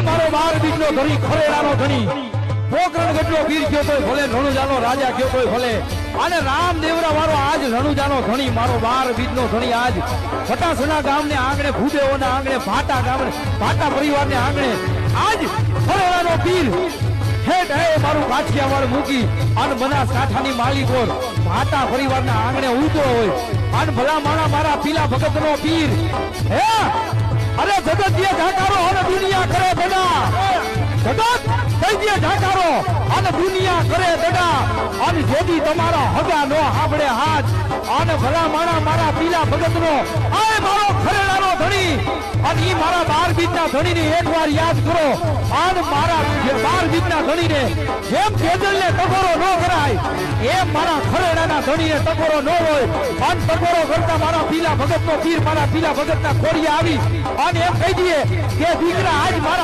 મારો 12 બીજનો ધણી ખરેડાનો ધણી પોકરણ ગઢનો વીર ગયો તોય ભલે રણુજાનો રાજા ગયો તોય ભલે અને રામદેવરા વાળો આજ રણુજાનો ધણી મારો 12 બીજનો ધણી આજ ફટાસણા ગામને આંગણે ભૂદેવોના આંગણે ભાટા ગામને ભાટા પરિવારને આંગણે આજ ખરેડાનો પીર હેઠ હે મારું કાઠિયાવાડ મૂકી અને બનાસકાંઠાની માલિકોર ભાટા પરિવારના આંગણે ઉતરો હોય અને ભલા મારા પીલા ભગતનો પીર હે અરે જગત ઢાકારો અને દુનિયા કરે બના જગત દૈત્ય ઢાકારો અને દુનિયા કરે દડા અને જેથી તમારા હગા નો હાંભળે હાથ અને ભલા મારા પીલા ભગતનો આ મારો ખરેડાનો ધણી અને ઈ મારા 12 બીજના ધણીને એકવાર યાદ કરો અને મારા 12 બીજના ધણીને જેમ તેજલને ટકોરો ન કરાય એમ મારા ખરેડાના ધણીને ટકોરો ન હોય અને ટકોરો કરતા મારા પીલા ભગતનો પીર મારા પીલા ભગતના ખોડિયા આવી અને એમ કહી દઈએ કે દીકરા આજ મારા